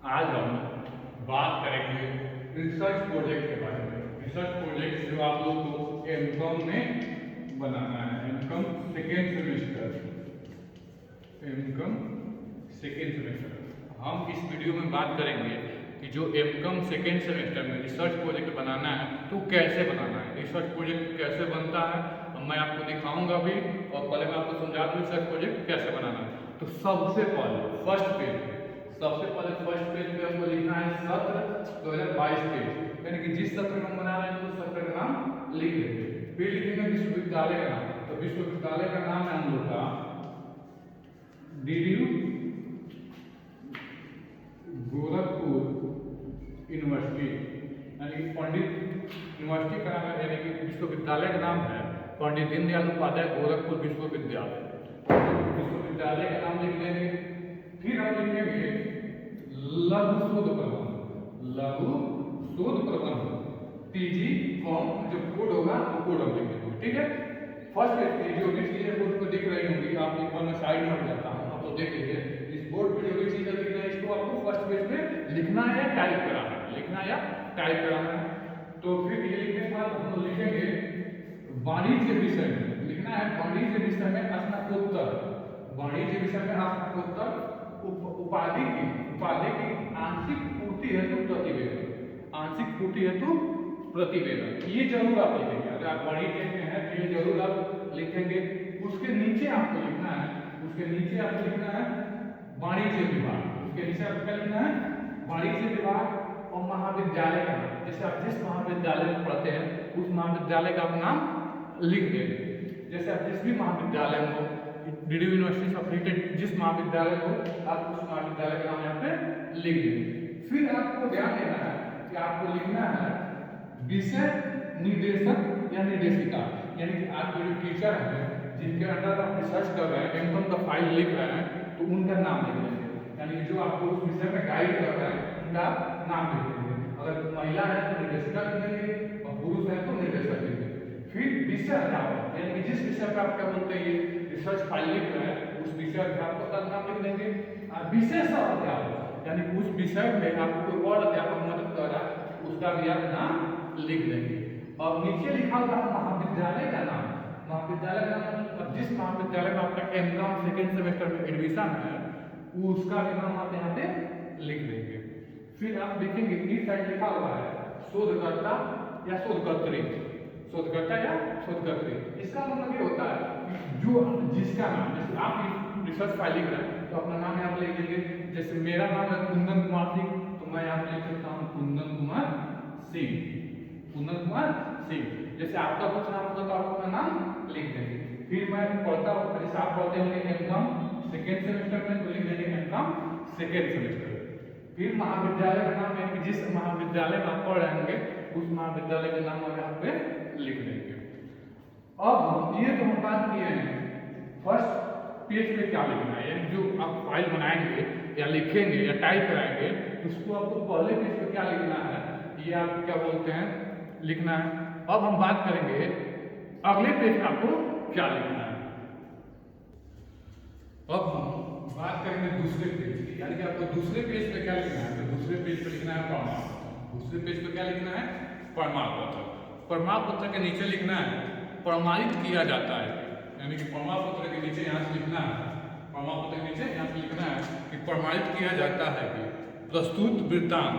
आज हम बात करेंगे रिसर्च प्रोजेक्ट के बारे में। रिसर्च प्रोजेक्ट जो आप लोग को एमकॉम में बनाना है, MCom second semester, MCom second semester. हम इस वीडियो में बात करेंगे कि जो एमकॉम सेकेंड सेमेस्टर में रिसर्च प्रोजेक्ट बनाना है तो कैसे बनाना है, रिसर्च प्रोजेक्ट कैसे बनता है मैं आपको दिखाऊंगा भी, और पहले मैं आपको समझा दूँ रिसर्च प्रोजेक्ट कैसे बनाना है। तो सबसे पहले फर्स्ट पेज पे हमको लिखना है सत्र 2022 पेज, यानी कि जिस सत्र में हम बना रहे हैं उस सत्र का नाम लिख देंगे। फिर लिखेंगे विश्वविद्यालय का नाम, तो विश्वविद्यालय का नाम है हम लोग का डीडीयू गोरखपुर यूनिवर्सिटी, यानी कि पंडित यूनिवर्सिटी का नाम है, यानी कि विश्वविद्यालय का नाम है पंडित दीनदयाल उपाध्याय गोरखपुर विश्वविद्यालय। विश्वविद्यालय का नाम लिख लेंगे। फिर हम लिखेंगे लघु शोध प्रबंध, लघु शोध प्रबंध टीजी फॉर्म, जो कोड होगा वो कोड हम लिखेंगे। ठीक है, फर्स्ट पेज पे जो भी चीजें बोर्ड पर दिख रही होंगी, आप एक बार मैं साइड में हट जाता हूँ, आप लोग देख लीजिए। इस बोर्ड पे जो भी चीजें दिख रही है इसको आपको फर्स्ट पेज पे लिखना है या टाइप कराना है, लिखना या टाइप कराना है। तो फिर ये लिखने के बाद हम लिखेंगे वाणिज्य विषय में, लिखना है वाणिज्य विषय में स्नातकोत्तर, वाणिज्य विषय में स्नातकोत्तर उपाधि की आंशिक पूर्ति हेतु प्रतिवेदन, आंशिक पूर्ति हेतु प्रतिवेदन, ये जरूर आप लिखेंगे। अगर आप वाणिज्य में हैं तो ये जरूर आप लिखेंगे। उसके नीचे आपको लिखना है, उसके नीचे आपको लिखना है वाणिज्य विभाग, उसके नीचे आपको क्या लिखना है वाणिज्य विभाग और महाविद्यालय का नाम, जैसे आप जिस महाविद्यालय में पढ़ते हैं उस महाविद्यालय का नाम लिख देंगे। जैसे आप जिस भी महाविद्यालय में हो, डीडीयू यूनिवर्सिटी अफिलिएटेड जिस महाविद्यालय हो, आप उस महाविद्यालय का नाम यहाँ पे लिख देंगे। फिर आपको ध्यान देना है कि आपको लिखना है विषय निर्देशक या निर्देशिका, यानी कि आपके जो टीचर हैं जिनके अंडर आप रिसर्च कर रहे हैं, एमकॉम का फाइल लिख रहे हैं, तो उनका नाम लिख देंगे, यानी कि जो आपको उस विषय में गाइड कर रहे हैं उनका नाम लिख देंगे। अगर महिला है तो निर्देशिका लिख देंगे और पुरुष है तो निर्देशक लिख देंगे। फिर विषय अध्यापक, यानी कि जिस विषय पर आप क्या बोलते हैं ये रिसर्च फाइल लिख रहे हैं उस विषय अध्यापक का नाम लिख देंगे। विशेष अध्यापक, यानी उस विषय में आपको कोई और अध्यापक मदद कर रहा है उसका भी आप नाम लिख देंगे। और नीचे लिखा होगा महाविद्यालय का नाम, महाविद्यालय का नाम, अब जिस महाविद्यालय में आपका एमकॉम सेकेंड सेमेस्टर में एडमिशन है उसका भी नाम आप यहाँ पे लिख देंगे। फिर आप देखेंगे इस साइड लिखा हुआ है शोधकर्ता या शोधकर्त्री, शोधकर्ता या शोधकर्त्री, इसका मतलब ये होता है जो जिसका नाम, जैसे आप रिसर्च फाइल लिख रहे हैं तो अपना नाम यहाँ पे लिख देंगे। जैसे मेरा नाम है कुंदन कुमार सिंह, तो मैं यहाँ पे लिख सकता हूँ कुंदन कुमार सिंह, कुंदन कुमार सिंह। जैसे आपका कुछ नाम होगा तो आप अपना नाम लिख देंगे। फिर मैं पढ़ता हूँ, जैसे आप पढ़ते होंगे एमकॉम सेकेंड सेमेस्टर में तो लिख देंगे एमकॉम सेकेंड सेमेस्टर। फिर महाविद्यालय का नाम, यानी कि जिस महाविद्यालय में आप पढ़ रहे होंगे उस महाविद्यालय का नाम आप यहाँ पे लिख देंगे। अब ये तो हम बात किए हैं फर्स्ट पेज पे क्या लिखना है, यानी जो आप फाइल बनाएंगे या लिखेंगे या टाइप कराएंगे उसको आपको पहले पेज पे क्या लिखना है ये आप क्या बोलते हैं लिखना है। अब हम बात करेंगे अगले पेज पे आपको क्या लिखना है। अब हम बात करेंगे दूसरे पेज की, यानी कि आपको दूसरे पेज पे क्या लिखना है, तो दूसरे पेज पे लिखना है प्रमाण पत्र। दूसरे पेज पे क्या लिखना है प्रमाण पत्र। प्रमाण पत्र के नीचे लिखना है प्रमाणित किया जाता है, यानी कि प्रमाण पत्र के नीचे यहाँ से लिखना है, प्रमाण पत्र के नीचे यहाँ से लिखना है कि प्रमाणित किया जाता है कि प्रस्तुत वृत्तांत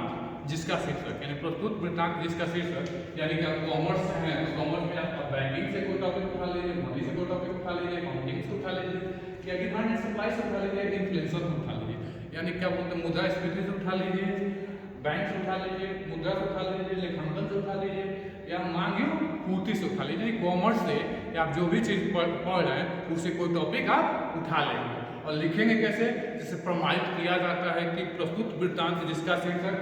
जिसका शीर्षक, यानी प्रस्तुत वृत्तांत जिसका शीर्षक, यानी कि आप कॉमर्स से हैं तो कॉमर्स में आप बैंकिंग से कोई टॉपिक उठा लीजिए, मनी से कोई टॉपिक उठा लीजिए, अकाउंटिंग से उठा लीजिए, या डिमांड एंड सप्लाई से उठा लीजिए, इन्फ्लेशन से उठा लीजिए, यानी क्या बोलते हैं मुद्रास्फीति से उठा लीजिए, बैंक से उठा लीजिए, मुद्रा से उठा लीजिए, लेखांकन से उठा लीजिए, या मांग पूर्ति से उठा लीजिए। कॉमर्स से आप जो भी चीज पढ़ रहे हैं उससे कोई टॉपिक आप उठा लेंगे और लिखेंगे कैसे, जैसे प्रमाणित किया जाता है कि प्रस्तुत वृत्तांत जिसका शीर्षक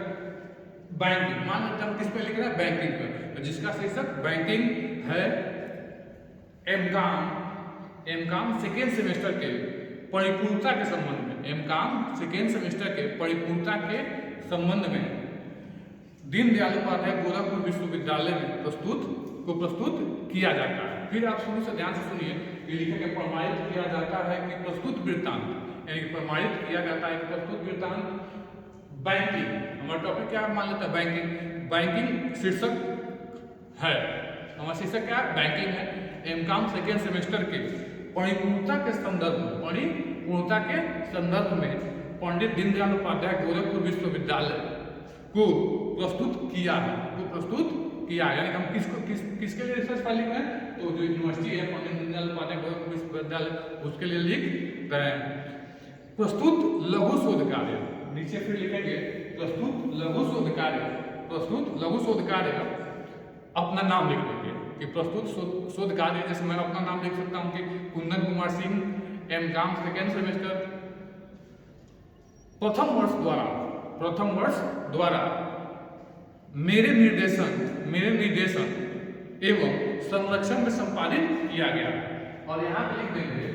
बैंकिंग, मान लेते हम किस पे लिख रहे हैं बैंकिंग पे, तो जिसका शीर्षक बैंकिंग है, एमकॉम सेकेंड सेमेस्टर के परिपूर्णता के संबंध में, एमकॉम सेकेंड सेमेस्टर के परिपूर्णता के संबंध में दीनदयाल उपाध्याय गोरखपुर विश्वविद्यालय में प्रस्तुत किया जाता है। फिर आप शुरू से ध्यान से सुनिए कि लिखेंगे प्रमाणित किया जाता है कि प्रस्तुत वृत्तांत, यानी प्रमाणित किया जाता है कि प्रस्तुत वृत्तांत बैंकिंग, हमारा टॉपिक क्या मान लेते हैं, बैंकिंग। बैंकिंग शीर्षक है, हमारा शीर्षक क्या है, बैंकिंग है। एमकॉम सेकेंड सेमेस्टर के परिपूर्णता के संदर्भ में पंडित दीनदयाल उपाध्याय गोरखपुर विश्वविद्यालय को प्रस्तुत किया है, यानी हम किसके लिए रिसर्च फाइल लिख रहे हैं, तो जो यूनिवर्सिटी है पंडित दीनदयाल उपाध्याय गोरखपुर विश्वविद्यालय उसके लिए लिख रहे हैं। प्रस्तुत लघु शोध कार्य, नीचे फिर लिखेंगे प्रस्तुत लघु शोध कार्य, अपना नाम लिख देंगे कि प्रस्तुत शोध कार्य, जैसे मैं अपना नाम लिख सकता हूं कि Kundan Kumar Singh, MCom second semester, प्रथम वर्ष द्वारा मेरे निर्देशन एवं संरक्षण में संपादित किया गया। और यहाँ पे लिख देंगे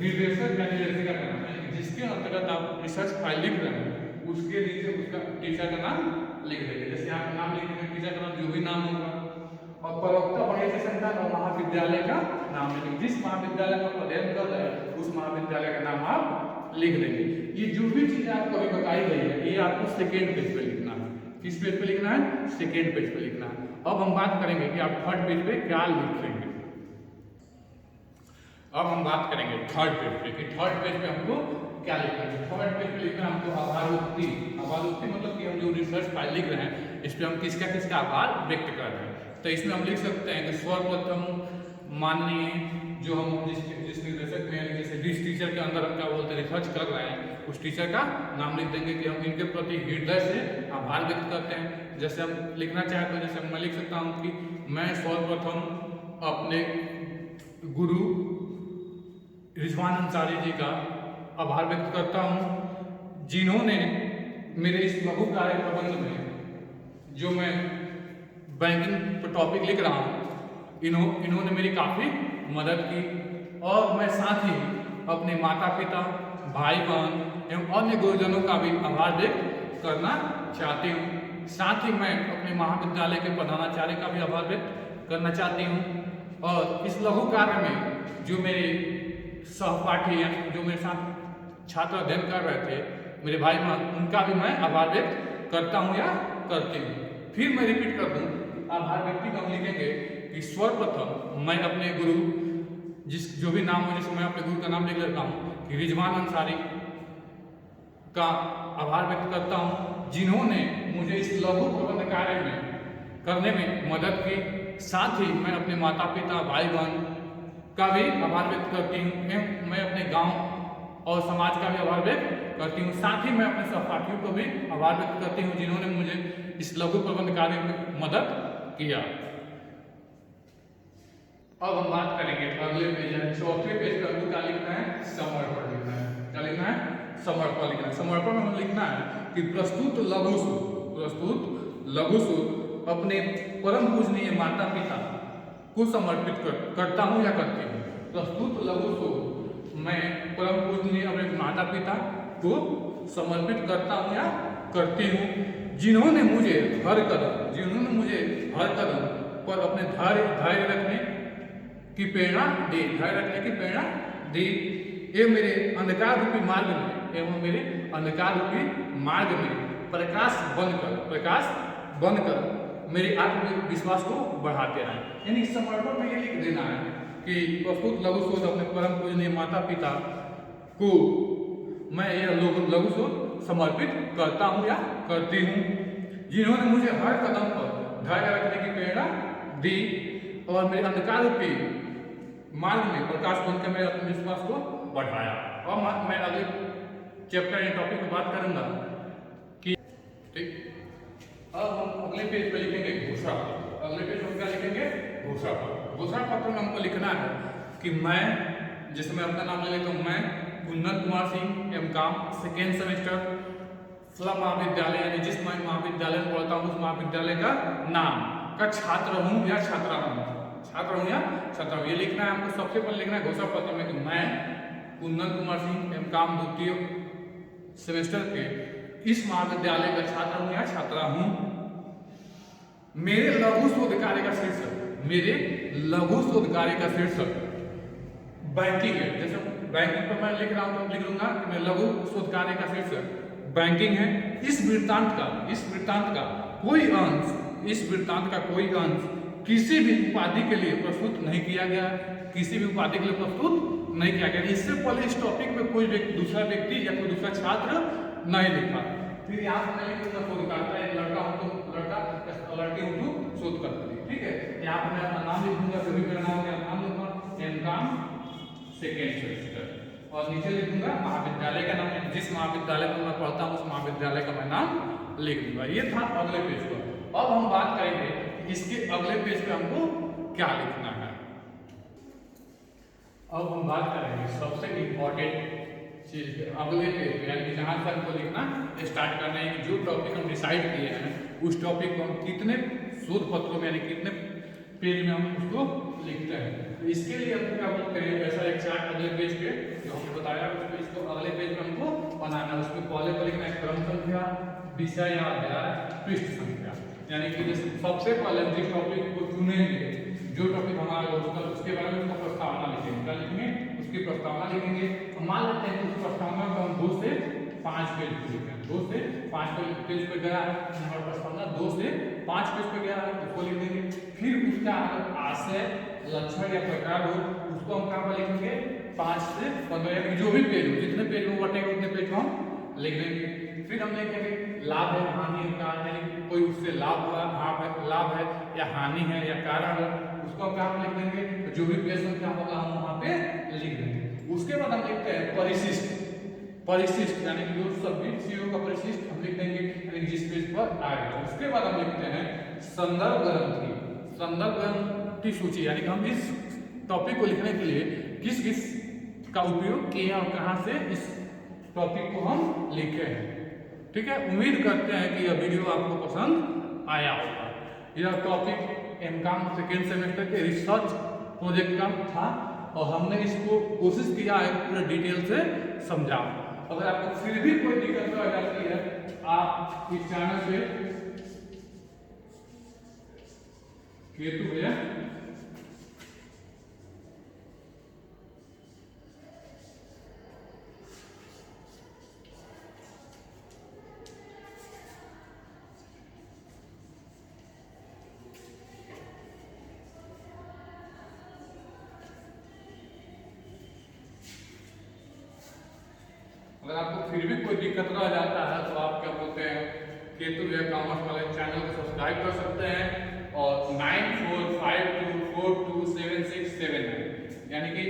निर्देशक या निर्देशिका का नाम, यानी जिसके अंतर्गत आप रिसर्च फाइल लिख रहे हैं उसके नीचे उसका टीचर का नाम लिख देंगे। जैसे यहाँ पे नाम लिख देंगे, टीचर का नाम जो भी नाम होगा, और प्रवक्ता बढ़िया संस्थान और महाविद्यालय का नाम लिखेंगे। जिस महाविद्यालय में आप अध्ययन कर रहे हैं उस महाविद्यालय का नाम आप लिख देंगे। ये जो भी चीज आपको अभी बताई गई है ये आपको सेकेंड पेज पे लिखना है। किस पेज पे लिखना है, सेकेंड पेज पे लिखना है। अब हम बात करेंगे कि आप थर्ड पेज पे क्या लिखेंगे। अब हम बात करेंगे थर्ड पेज पे कि थर्ड पेज पे हमको क्या लिखना है। थर्ड पेज पे लिखना है हमको आभारोक्ति मतलब कि हम जो रिसर्च फाइल लिख रहे हैं इस पे हम किसका आभार व्यक्त कर रहे हैं। तो इसमें हम लिख सकते हैं कि सर्वप्रथम माननीय जो हम जिस निर्देशक में, जैसे जिस टीचर के अंदर हम क्या बोलते हैं रिसर्च कर रहे हैं उस टीचर का नाम लिख देंगे कि हम इनके प्रति हृदय से आभार व्यक्त करते हैं। जैसे हम लिखना चाहें तो जैसे मैं लिख सकता हूँ कि मैं सर्वप्रथम अपने गुरु रिजवान अंसारी जी का आभार व्यक्त करता हूँ, जिन्होंने मेरे इस लघु कार्य प्रबंध में जो मैं बैंकिंग पर टॉपिक लिख रहा हूँ इन्होंने मेरी काफ़ी मदद की। और मैं साथ ही अपने माता पिता, भाई बहन एवं अन्य गुरुजनों का भी आभार व्यक्त करना चाहती हूँ। साथ ही मैं अपने महाविद्यालय के प्रधानाचार्य का भी आभार व्यक्त करना चाहती हूँ। और इस लघु कार्य में जो मेरे सहपाठी हैं, जो मेरे साथ छात्र अध्ययन कर रहे थे, मेरे भाई बहन, उनका भी मैं आभार व्यक्त करता हूँ या करती हूँ। फिर मैं रिपीट कर दूँ, आभार व्यक्ति को हम लिखेंगे कि सर्वप्रथम मैं अपने गुरु जो भी नाम हो, जैसे मैं अपने गुरु का नाम लिख लेता हूँ कि रिजवान अंसारी का आभार व्यक्त करता हूँ, जिन्होंने मुझे इस लघु प्रबंध कार्य में करने में मदद की। साथ ही मैं अपने माता पिता, भाई बहन का भी आभार व्यक्त करती हूँ। मैं अपने गांव और समाज का भी आभार व्यक्त करती हूँ। साथ ही मैं अपने सहपाठियों को भी आभार व्यक्त करती हूँ जिन्होंने मुझे इस लघु प्रबंध कार्य में मदद किया। अब हम बात करेंगे अगले पेज है, चौथे पेज पर हमको क्या लिखना है, समर्पण लिखना है। क्या लिखना है, समर्पण लिखना है। समर्पण में लिखना है कि प्रस्तुत लघु शोध अपने परम पूजनीय माता पिता को समर्पित करता हूँ या करती हूँ। प्रस्तुत लघु शोध मैं परम पूजनीय अपने माता पिता को समर्पित करता हूँ या करती हूँ, जिन्होंने मुझे हर कदम पर अपने धैर्य रखने की प्रेरणा दी एवं मेरे अंधकार रूपी मार्ग में प्रकाश बनकर मेरे आत्मविश्वास को बढ़ाते हैं। यानी समर्पण में ये लिख देना है कि प्रस्तुत लघु शोध अपने परम पूजनीय माता पिता को मैं यह लघु शोध समर्पित करता हूँ या करती हूँ, जिन्होंने मुझे हर कदम पर धैर्य रखने की प्रेरणा दी और मेरे अंधकार रूपी मार्ग में प्रकाश बनकर मेरे आत्मविश्वास को बढ़ाया। और मैं अगले चैप्टर या टॉपिक में बात करूंगा कि ठीक। अब हम अगले पेज पे लिखेंगे घोषणा पत्र। अगले पेज पर क्या लिखेंगे, घोषणा पत्र। घोषणा पत्र में हमको लिखना है कि मैं, जैसे मैं अपना नाम ले लेता हूँ, मैं Kundan Kumar Singh, MCom second semester, फला महाविद्यालय, यानी जिस महाविद्यालय में पढ़ता हूँ उस महाविद्यालय का नाम का छात्र हूँ या छात्रा हूँ। ये लिखना है हमको। सबसे पहले लिखना है घोषणा पत्र में कि मैं कुंदन कुमार सिंह, एमकॉम द्वितीय सेमेस्टर के इस महाविद्यालय का छात्र हूँ या छात्रा हूँ। मेरे लघु शोध कार्य का शीर्षक बैंकिंग है। जैसे बैंकिंग पर मैं लिख रहा हूँ तो लिख लूंगा कि मैं लघु शोध कार्य का शीर्षक बैंकिंग है। इस वृत्तांत का कोई अंश किसी भी उपाधि के लिए प्रस्तुत नहीं किया गया, इससे पहले इस टॉपिक पे कोई दूसरा व्यक्ति या कोई दूसरा छात्र नहीं लिखा। फिर यहाँ पर मैं लिखूंगा शोधकर्ता, एक लड़का हूँ तो लड़की हूँ तो शोधकर्ता, ठीक है। यहाँ पर मैं अपना नाम लिखूंगा, जो भी मेरा नाम लिखूंगा एमकॉम सेकेंड सेमेस्टर, और नीचे लिखूंगा महाविद्यालय का नाम, जिस महाविद्यालय में मैं पढ़ता हूँ उस महाविद्यालय का मैं नाम लिख दूंगा। ये था अगले पेज पर। अब हम बात करेंगे कि इसके अगले पेज पे हमको क्या लिखना है। अब हम बात करेंगे सबसे इम्पोर्टेंट चीज पे, अगले पेज पे, यानी कि जहाँ से हमको लिखना स्टार्ट करना है कि जो टॉपिक हम डिसाइड किए हैं उस टॉपिक को हम कितने शोध पत्रों में यानी कितने पेज में हम उसको लिखते हैं। तो इसके लिए हम क्या बोलते हैं, ऐसा एक चार्ट अगले पेज पे जो हमने बताया, उसको इसको अगले पेज पे हमको बनाना है। उसमें पहले को लिखना है क्रम संख्या, विषय या अध्याय, पृष्ठ संख्या, यानी कि सबसे पहले जिस टॉपिक को चुनेंगे, जो टॉपिक हमारा होगा उसके बारे में उसका प्रस्तावना लिखेंगे। क्या लिखेंगे? उसकी प्रस्तावना लिखेंगे। मान लेते हैं कि उस प्रस्तावना को हम 2 से 5 पेज पे लिखें, 2 से 5 पेज पे गया है हमारा प्रस्तावना, 2 से 5 पेज पे गया है, उसको लिख देंगे। फिर उसका आशय, लक्षण या प्रकार हो उसको हम कहाँ पर लिखेंगे? 5 से 15, यानी जो भी पेज हो, जितने पेज में बटेगा उतने पेज को हम लिख देंगे। फिर हम लिखेंगे लाभ है, हानि है, कारण, यानी कोई उससे लाभ हुआ, लाभ है या हानि है या कारण है, उसको हम कहाँ लिख देंगे? तो जो भी पेज संख्या होगा हम वहाँ पे लिख देंगे। उसके बाद हम लिखते हैं परिशिष्ट, यानी कि जो सभी चीजों का परिशिष्ट हम लिख देंगे, यानी जिस पेज पर आएगा। उसके बाद हम लिखते हैं संदर्भ ग्रंथि सूची, यानी कि हम इस टॉपिक को लिखने के लिए किस किस का उपयोग किए और कहाँ से इस टॉपिक को हम लिखे हैं। ठीक है, उम्मीद करते हैं कि यह वीडियो आपको पसंद आया होगा। यह टॉपिक एमकॉम सेकेंड सेमेस्टर के रिसर्च प्रोजेक्ट का था और हमने इसको कोशिश किया है पूरे डिटेल से समझा। अगर आपको फिर भी कोई दिक्कत आ जाती है, आप इस चैनल पे केतु भैया अगर आपको फिर भी कोई दिक्कत रह जाता है तो आप क्या बोलते हैं, केतु भैया कॉमर्स वाले चैनल को सब्सक्राइब कर सकते हैं और 9452427679 यानी कि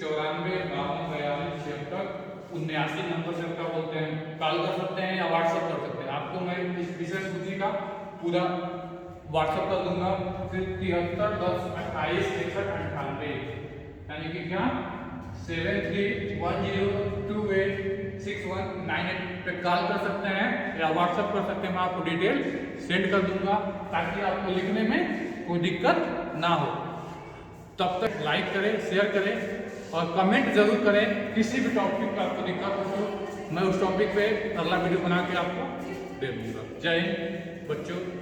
94 52 42 76 79 नंबर से क्या बोलते हैं कॉल कर सकते हैं या व्हाट्सएप कर सकते हैं। आपको मैं इस विषय सूची का पूरा व्हाट्सएप कर दूंगा। फिर 73 10 28 61 98 यानी कि क्या 7310286198 पे कॉल कर सकते हैं या व्हाट्सएप कर सकते हैं। मैं आपको डिटेल सेंड कर दूंगा ताकि आपको लिखने में कोई दिक्कत ना हो। तब तक लाइक करें, शेयर करें और कमेंट जरूर करें। किसी भी टॉपिक पर आपको दिक्कत हो तो मैं उस टॉपिक पे अगला वीडियो बना के आपको दे दूंगा। जय हिंद बच्चों।